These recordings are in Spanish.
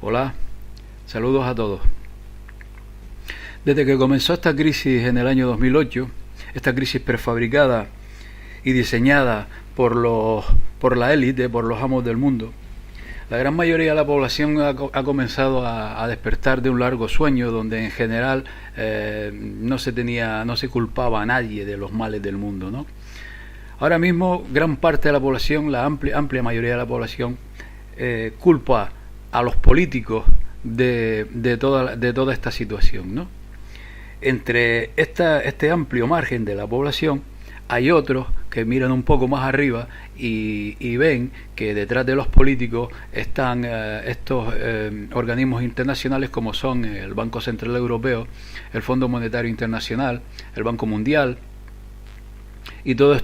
Hola, saludos a todos. Desde que comenzó esta crisis en el año 2008, esta crisis prefabricada y diseñada por la élite, por los amos del mundo, la gran mayoría de la población ha comenzado a despertar de un largo sueño donde en general no se culpaba a nadie de los males del mundo, ¿no? Ahora mismo gran parte de la población, la amplia mayoría de la población, culpa a los políticos de toda esta situación, ¿no? Entre este amplio margen de la población hay otros que miran un poco más arriba y ven que detrás de los políticos están estos organismos internacionales como son el Banco Central Europeo, el Fondo Monetario Internacional, el Banco Mundial y todas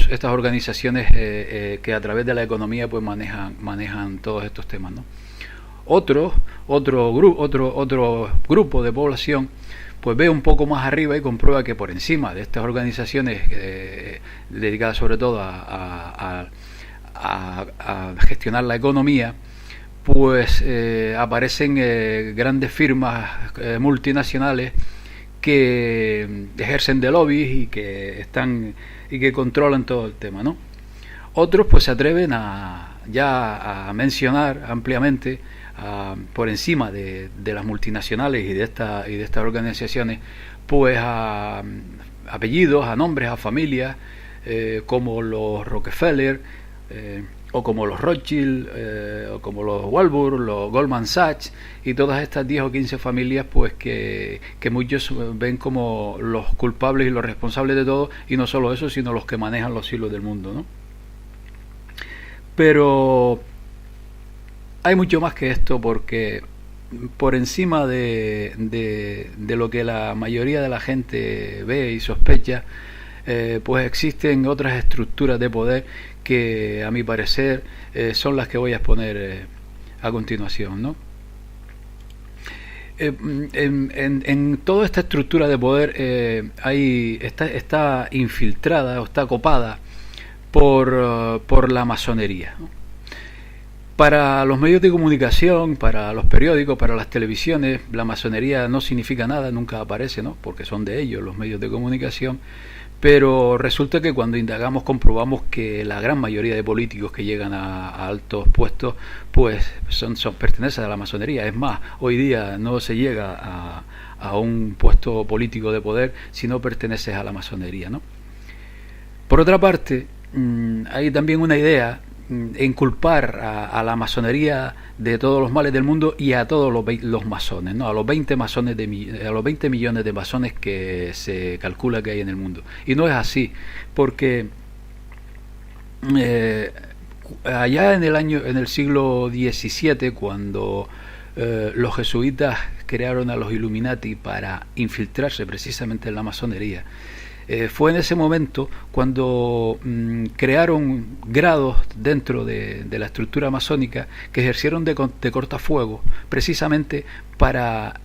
estas organizaciones que a través de la economía pues manejan todos estos temas, ¿no? Otro grupo de población pues ve un poco más arriba y comprueba que por encima de estas organizaciones dedicadas sobre todo a gestionar la economía, pues aparecen grandes firmas multinacionales que ejercen de lobbies y que controlan todo el tema, ¿no? Otros pues se atreven a mencionar ampliamente por encima de las multinacionales y de estas organizaciones pues a apellidos, a nombres, a familias como los Rockefeller o como los Rothschild o como los Warburg, los Goldman Sachs y todas estas 10 o 15 familias pues que muchos ven como los culpables y los responsables de todo, y no solo eso sino los que manejan los hilos del mundo, ¿no? Pero hay mucho más que esto, porque por encima de lo que la mayoría de la gente ve y sospecha, pues existen otras estructuras de poder que a mi parecer son las que voy a exponer a continuación, ¿no? En toda esta estructura de poder está infiltrada o está copada por la masonería, ¿no? Para los medios de comunicación, para los periódicos, para las televisiones, la masonería no significa nada, nunca aparece, ¿no? Porque son de ellos los medios de comunicación, pero resulta que cuando indagamos comprobamos que la gran mayoría de políticos que llegan a altos puestos pues pertenecen a la masonería. Es más, hoy día no se llega a un puesto político de poder si no perteneces a la masonería, ¿no? Por otra parte, hay también una idea en culpar a la masonería de todos los males del mundo y a todos los masones, ¿no? A los 20 millones de masones que se calcula que hay en el mundo. Y no es así, porque allá en el siglo XVII, cuando los jesuitas crearon a los Illuminati para infiltrarse precisamente en la masonería, fue en ese momento cuando crearon grados dentro de la estructura masónica que ejercieron de cortafuegos precisamente para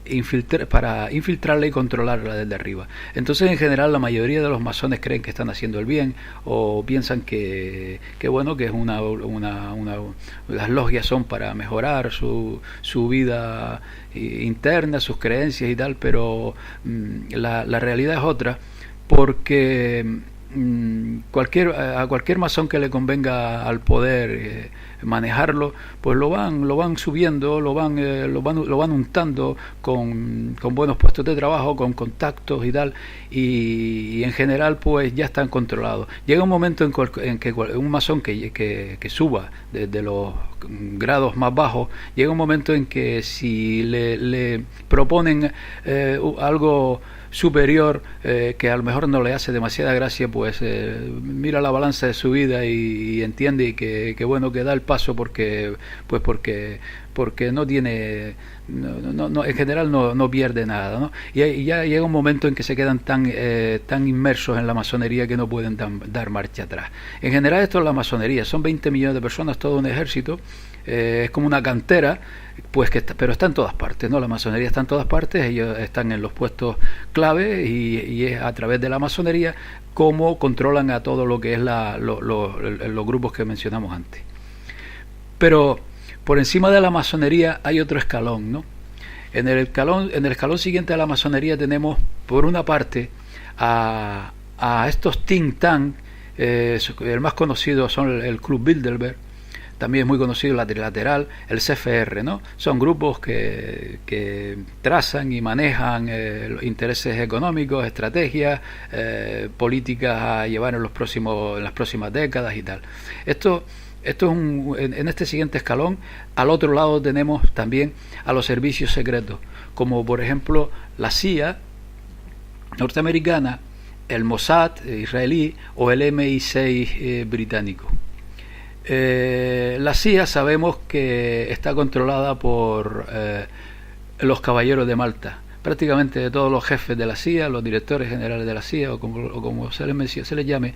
infiltrarla y controlarla desde arriba. Entonces, en general, la mayoría de los masones creen que están haciendo el bien, o piensan que bueno, que es las logias son para mejorar su vida interna, sus creencias y tal, pero la realidad es otra, porque a cualquier masón que le convenga al poder manejarlo, pues lo van subiendo, lo van untando con buenos puestos de trabajo, con contactos y tal, y en general pues ya están controlados. Llega un momento en que un masón que suba desde los grados más bajos, llega un momento en que si le proponen algo superior que a lo mejor no le hace demasiada gracia, pues mira la balanza de su vida y entiende que bueno, que da el paso porque no tiene en general no pierde nada, ¿no? Y ya llega un momento en que se quedan tan inmersos en la masonería que no pueden dar marcha atrás. En general esto es la masonería, son 20 millones de personas, todo un ejército, es como una cantera, pues pero está en todas partes, ¿no? La masonería está en todas partes, ellos están en los puestos clave y es a través de la masonería cómo controlan a todo lo que es los grupos que mencionamos antes. Pero por encima de la masonería hay otro escalón, ¿no? En el escalón siguiente a la masonería tenemos, por una parte, a estos think tank. El más conocido son el Club Bilderberg, también es muy conocido la Trilateral, el CFR, ¿no? Son grupos que trazan y manejan los intereses económicos, estrategias, políticas a llevar en las próximas décadas y tal. Esto es en este siguiente escalón. Al otro lado tenemos también a los servicios secretos, como por ejemplo la CIA norteamericana, el Mossad israelí o el MI6 británico. La CIA sabemos que está controlada por los caballeros de Malta. Prácticamente todos los jefes de la CIA, los directores generales de la CIA o como se les llame,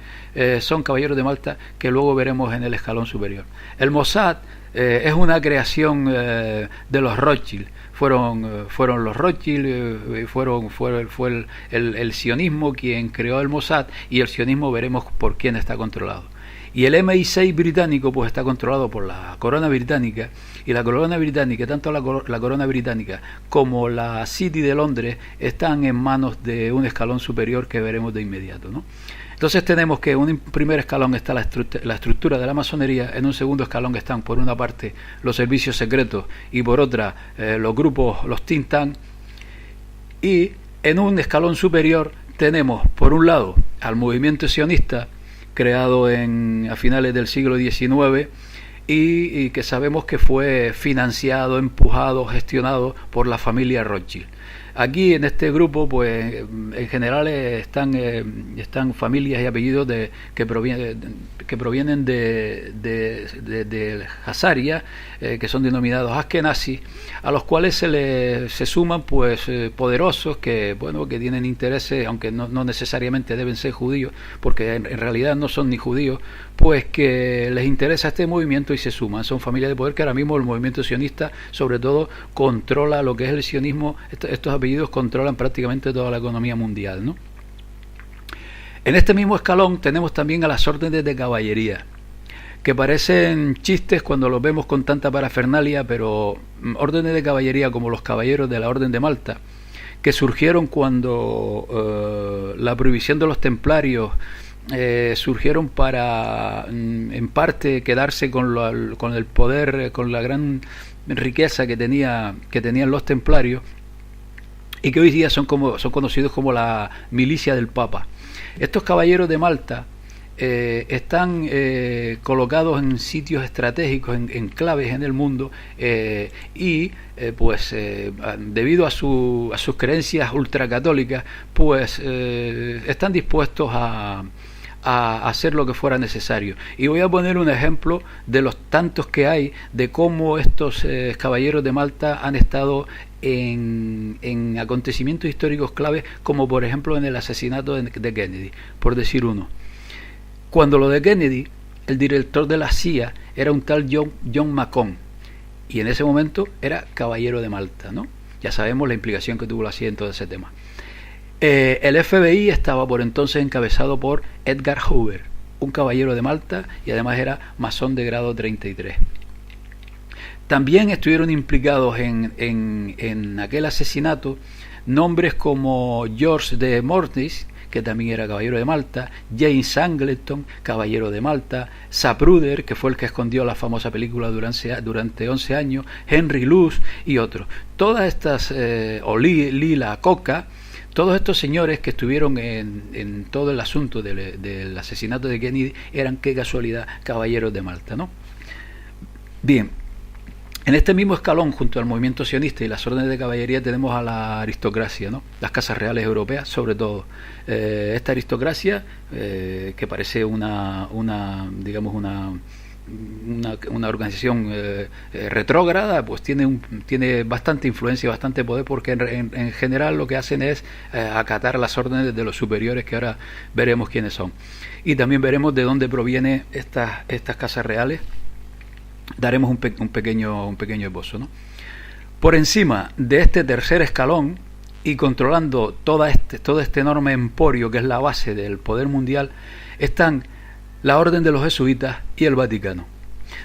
son caballeros de Malta, que luego veremos en el escalón superior. El Mossad es una creación de los Rothschild. Fueron los Rothschild, fue el sionismo quien creó el Mossad, y el sionismo veremos por quién está controlado. Y el MI6 británico pues está controlado por la corona británica, y la corona británica, tanto la corona británica como la City de Londres, están en manos de un escalón superior que veremos de inmediato, ¿no? Entonces tenemos que en un primer escalón está la estructura de la masonería, en un segundo escalón están por una parte los servicios secretos y por otra los grupos, los think tank, y en un escalón superior tenemos por un lado al movimiento sionista, creado a finales del siglo XIX y que sabemos que fue financiado, empujado, gestionado por la familia Rothschild. Aquí en este grupo pues en general están familias y apellidos que provienen de Hazaria, que son denominados Askenazi, a los cuales se suman pues poderosos que tienen intereses, aunque no necesariamente deben ser judíos, porque en realidad no son ni judíos, pues que les interesa este movimiento y se suman. Son familias de poder que ahora mismo el movimiento sionista sobre todo controla lo que es el sionismo. Estos apellidos controlan prácticamente toda la economía mundial, ¿no? En este mismo escalón tenemos también a las órdenes de caballería, que parecen chistes cuando los vemos con tanta parafernalia, pero órdenes de caballería como los caballeros de la Orden de Malta, que surgieron cuando la prohibición de los templarios surgieron para en parte quedarse con el poder, con la gran riqueza que tenían los templarios, y que hoy día son conocidos como la milicia del Papa. Estos caballeros de Malta están colocados en sitios estratégicos, en claves en el mundo, debido a sus creencias ultracatólicas, pues están dispuestos a hacer lo que fuera necesario. Y voy a poner un ejemplo de los tantos que hay de cómo estos caballeros de Malta han estado en acontecimientos históricos claves, como por ejemplo en el asesinato de Kennedy, por decir uno. Cuando lo de Kennedy, el director de la CIA era un tal John McCone, y en ese momento era caballero de Malta, ¿no? Ya sabemos la implicación que tuvo la CIA en todo ese tema. El FBI estaba por entonces encabezado por Edgar Hoover, un caballero de Malta, y además era masón de grado 33. También estuvieron implicados en aquel asesinato nombres como George de Mortis, que también era caballero de Malta, James Angleton, caballero de Malta, Zapruder, que fue el que escondió la famosa película durante 11 años, Henry Luce y otros. Todas estas, Lila Coca, todos estos señores que estuvieron en todo el asunto del asesinato de Kennedy eran, qué casualidad, caballeros de Malta, ¿no? Bien, en este mismo escalón, junto al movimiento sionista y las órdenes de caballería, tenemos a la aristocracia, ¿no? Las casas reales europeas, sobre todo. Esta aristocracia, que parece una organización retrógrada, pues tiene bastante influencia y bastante poder, porque en general lo que hacen es acatar las órdenes de los superiores, que ahora veremos quiénes son. Y también veremos de dónde provienen estas casas reales. Daremos un pequeño esbozo, ¿no? Por encima de este tercer escalón y controlando todo este enorme emporio que es la base del poder mundial, están la Orden de los Jesuitas y el Vaticano.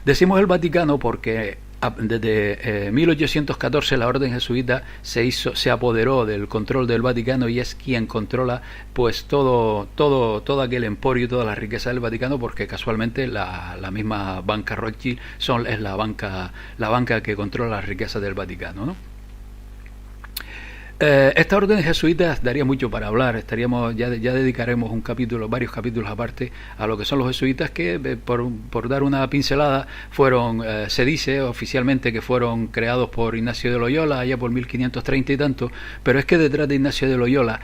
Decimos el Vaticano porque Desde 1814 la orden jesuita se apoderó del control del Vaticano y es quien controla pues todo aquel emporio y toda la riqueza del Vaticano, porque casualmente la misma banca Rothschild es la banca que controla las riquezas del Vaticano, ¿no? Esta orden jesuita daría mucho para hablar. Ya dedicaremos varios capítulos aparte a lo que son los jesuitas, que por dar una pincelada se dice oficialmente que fueron creados por Ignacio de Loyola allá por 1530 y tanto, pero es que detrás de Ignacio de Loyola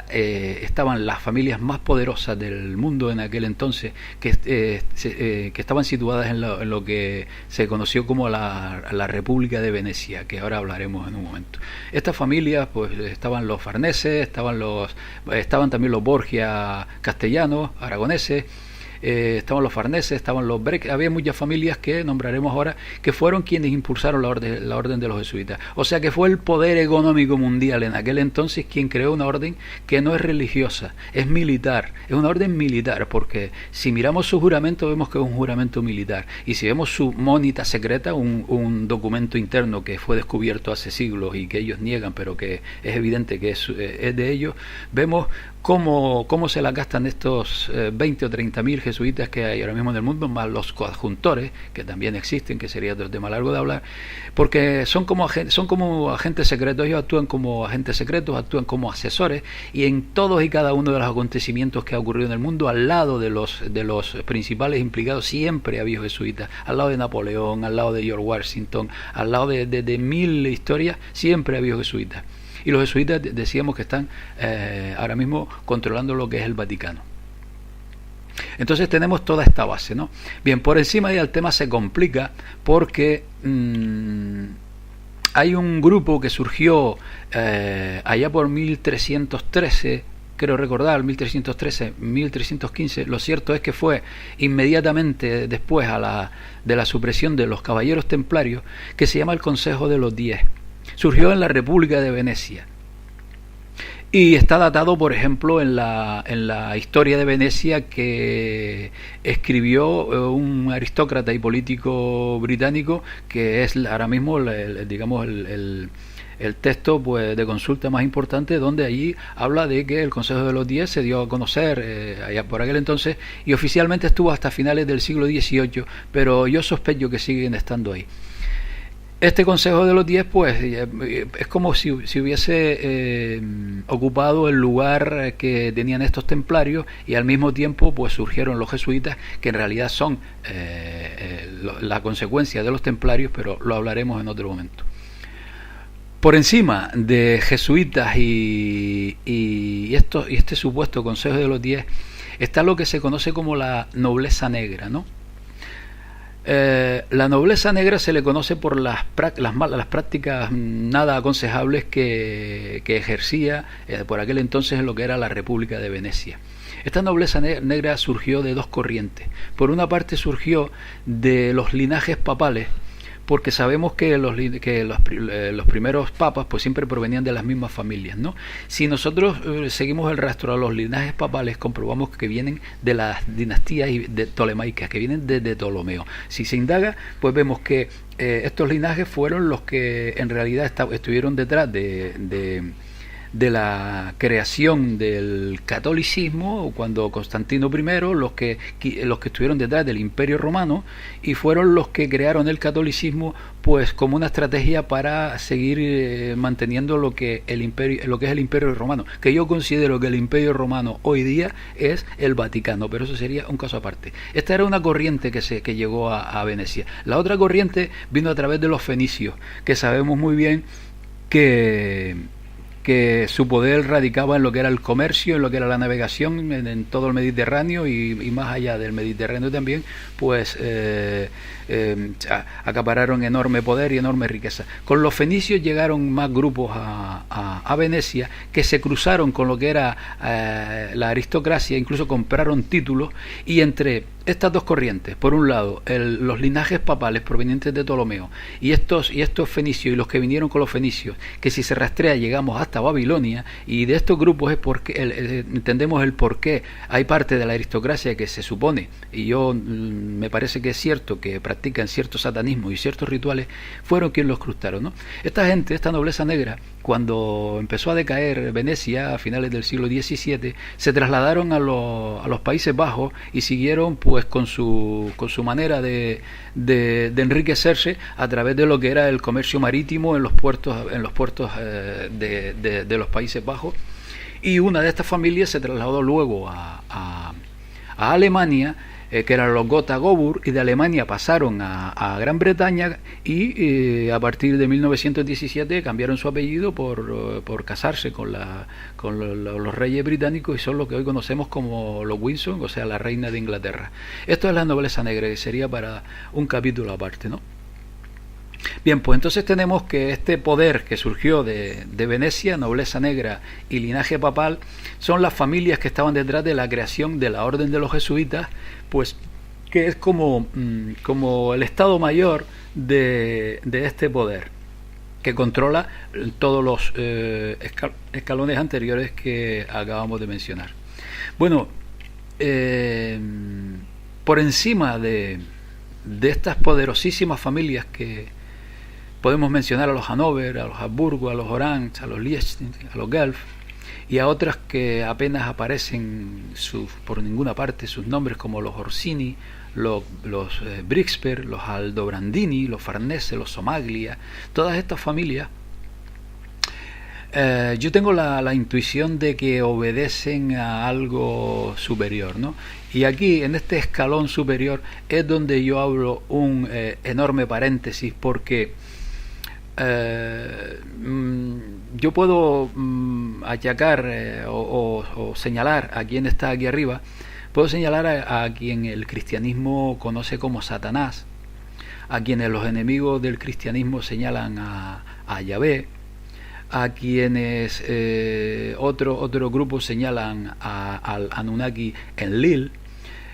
estaban las familias más poderosas del mundo en aquel entonces, que estaban situadas en lo que se conoció como la República de Venecia, que ahora hablaremos en un momento. Esta familia pues estaban los Farneses, estaban también los Borgia castellanos, aragoneses, estaban los Farneses, estaban los Breck, había muchas familias que nombraremos ahora, que fueron quienes impulsaron la orden de los jesuitas. O sea que fue el poder económico mundial en aquel entonces quien creó una orden que no es religiosa, es militar, es una orden militar, porque si miramos su juramento vemos que es un juramento militar, y si vemos su monita secreta, un documento interno que fue descubierto hace siglos y que ellos niegan, pero que es evidente que es de ellos, vemos cómo se la gastan estos 20 o 30.000 jesuitas que hay ahora mismo en el mundo, más los coadjuntores, que también existen, que sería otro tema largo de hablar, porque son como agentes secretos. Ellos actúan como agentes secretos, actúan como asesores, y en todos y cada uno de los acontecimientos que ha ocurrido en el mundo, al lado de los principales implicados, siempre ha habido jesuitas, al lado de Napoleón, al lado de George Washington, al lado de mil historias, siempre ha habido jesuitas. Y los jesuitas decíamos que están ahora mismo controlando lo que es el Vaticano. Entonces tenemos toda esta base, ¿no? Bien, por encima ya el tema se complica porque hay un grupo que surgió allá por 1313, creo recordar, 1313, 1315. Lo cierto es que fue inmediatamente después de la supresión de los caballeros templarios, que se llama el Consejo de los 10. Surgió en la República de Venecia y está datado, por ejemplo, en la historia de Venecia que escribió un aristócrata y político británico, que es ahora mismo el texto pues de consulta más importante, donde allí habla de que el Consejo de los 10 se dio a conocer allá por aquel entonces, y oficialmente estuvo hasta finales del siglo XVIII, pero yo sospecho que siguen estando ahí. Este Consejo de los 10 pues es como si hubiese ocupado el lugar que tenían estos templarios, y al mismo tiempo pues surgieron los jesuitas, que en realidad son la consecuencia de los templarios, pero lo hablaremos en otro momento. Por encima de jesuitas y este supuesto Consejo de los 10 está lo que se conoce como la nobleza negra, ¿no? La nobleza negra se le conoce por las prácticas nada aconsejables que ejercía por aquel entonces en lo que era la República de Venecia. Esta nobleza negra surgió de dos corrientes. Por una parte surgió de los linajes papales, porque sabemos que los primeros papas pues siempre provenían de las mismas familias, ¿no? Si nosotros seguimos el rastro a los linajes papales, comprobamos que vienen de las dinastías ptolemaicas, que vienen desde Ptolomeo. Si se indaga, pues vemos que estos linajes fueron los que en realidad estuvieron detrás de la creación del catolicismo, cuando Constantino I, los que estuvieron detrás del Imperio Romano, y fueron los que crearon el catolicismo pues como una estrategia para seguir manteniendo lo que es el Imperio Romano, que yo considero que el Imperio Romano hoy día es el Vaticano, pero eso sería un caso aparte. Esta era una corriente que llegó a Venecia. La otra corriente vino a través de los fenicios, que sabemos muy bien que su poder radicaba en lo que era el comercio, en lo que era la navegación en todo el Mediterráneo y más allá del Mediterráneo también, pues acapararon enorme poder y enorme riqueza. Con los fenicios llegaron más grupos a Venecia, que se cruzaron con lo que era la aristocracia, incluso compraron títulos, y entre estas dos corrientes, por un lado, los linajes papales provenientes de Ptolomeo y estos fenicios y los que vinieron con los fenicios, que si se rastrea llegamos hasta Babilonia, y de estos grupos es porque entendemos el por qué hay parte de la aristocracia que se supone, y yo me parece que es cierto, que practican cierto satanismo y ciertos rituales, fueron quienes los crustaron, ¿no? Esta gente, esta nobleza negra, cuando empezó a decaer Venecia a finales del siglo XVII, se trasladaron a los Países Bajos y siguieron pues con su manera de enriquecerse a través de lo que era el comercio marítimo en los puertos de los Países Bajos, y una de estas familias se trasladó luego a Alemania, que eran los Gotha-Gobur, y de Alemania pasaron a Gran Bretaña, y a partir de 1917 cambiaron su apellido por casarse con los reyes británicos, y son lo que hoy conocemos como los Windsor, o sea, la reina de Inglaterra. Esto es la nobleza negra, que sería para un capítulo aparte, ¿no? Bien, pues entonces tenemos que este poder que surgió de Venecia, nobleza negra y linaje papal, son las familias que estaban detrás de la creación de la orden de los jesuitas, pues que es como el estado mayor de este poder, que controla todos los escalones anteriores que acabamos de mencionar. Bueno, por encima de estas poderosísimas familias que podemos mencionar a los Hannover, a los Habsburgo, a los Orange, a los Liechtenstein, a los Guelph, y a otras que apenas aparecen por ninguna parte sus nombres, como los Orsini, los Brixper, los Aldobrandini, los Farnese, los Somaglia. Todas estas familias, yo tengo la intuición de que obedecen a algo superior, ¿no? Y aquí, en este escalón superior, es donde yo abro un enorme paréntesis, porque yo puedo achacar o señalar a quien está aquí arriba. Puedo señalar a quien el cristianismo conoce como Satanás, a quienes los enemigos del cristianismo señalan a Yahvé, a quienes otro grupo señalan al Anunnaki Enlil,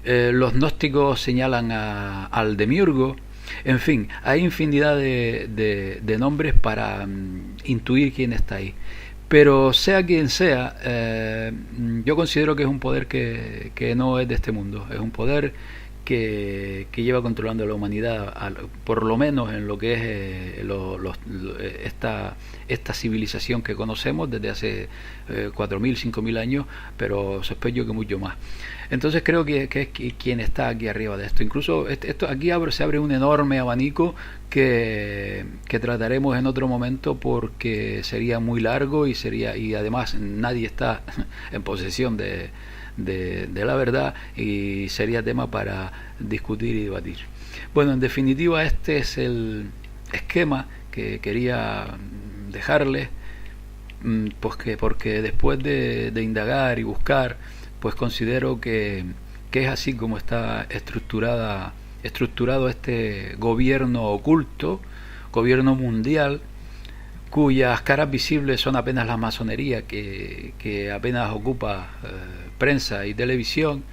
los gnósticos señalan al Demiurgo. En fin, hay infinidad de nombres para intuir quién está ahí. Pero sea quien sea, yo considero que es un poder que no es de este mundo. Es un poder que lleva controlando a la humanidad, por lo menos en lo que es esta civilización que conocemos desde hace 4.000, 5.000 años, pero sospecho que mucho más. Entonces creo que es quien está aquí arriba de esto. Incluso esto aquí se abre un enorme abanico que trataremos en otro momento, porque sería muy largo y además nadie está en posesión de la verdad, y sería tema para discutir y debatir. Bueno, en definitiva, este es el esquema que quería dejarles, pues porque después de indagar y buscar, pues considero que es así como está estructurado este gobierno oculto, gobierno mundial, cuyas caras visibles son apenas la masonería, que apenas ocupa prensa y televisión,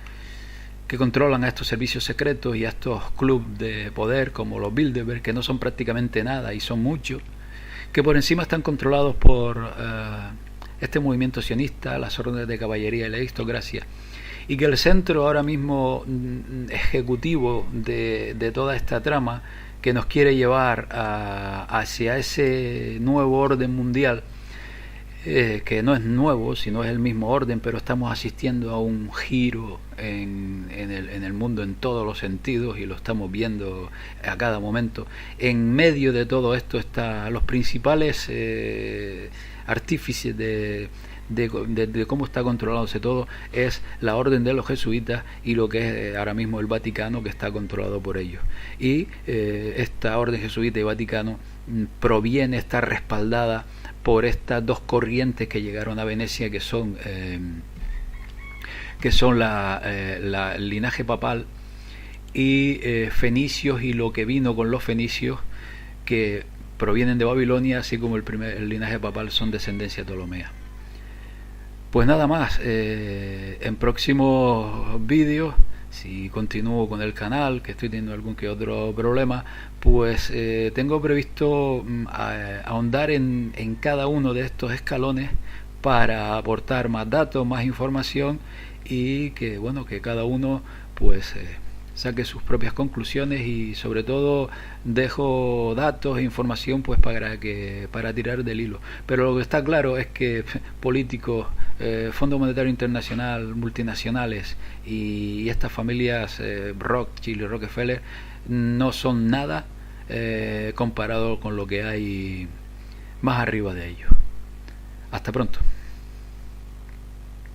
que controlan a estos servicios secretos y a estos clubes de poder como los Bilderberg, que no son prácticamente nada y son muchos, que por encima están controlados por este movimiento sionista, las órdenes de caballería y la aristocracia, y que el centro ahora mismo ejecutivo de toda esta trama, que nos quiere llevar hacia ese nuevo orden mundial, que no es nuevo, sino es el mismo orden, pero estamos asistiendo a un giro en el mundo en todos los sentidos, y lo estamos viendo a cada momento. En medio de todo esto están los principales artífices de cómo está controlándose todo, es la orden de los jesuitas y lo que es ahora mismo el Vaticano, que está controlado por ellos. Y esta orden jesuita y Vaticano está respaldada por estas dos corrientes que llegaron a Venecia, que son el linaje papal y fenicios, y lo que vino con los fenicios, que provienen de Babilonia, así como el linaje papal son descendencia ptolomea. Pues nada más, en próximos vídeos si continúo con el canal, que estoy teniendo algún que otro problema, pues tengo previsto ahondar en cada uno de estos escalones para aportar más datos, más información y que bueno, que cada uno pues saque sus propias conclusiones y sobre todo dejo datos e información pues para tirar del hilo. Pero lo que está claro es que políticos, Fondo Monetario Internacional, multinacionales y estas familias Rothschild y Rockefeller no son nada comparado con lo que hay más arriba de ellos. Hasta pronto.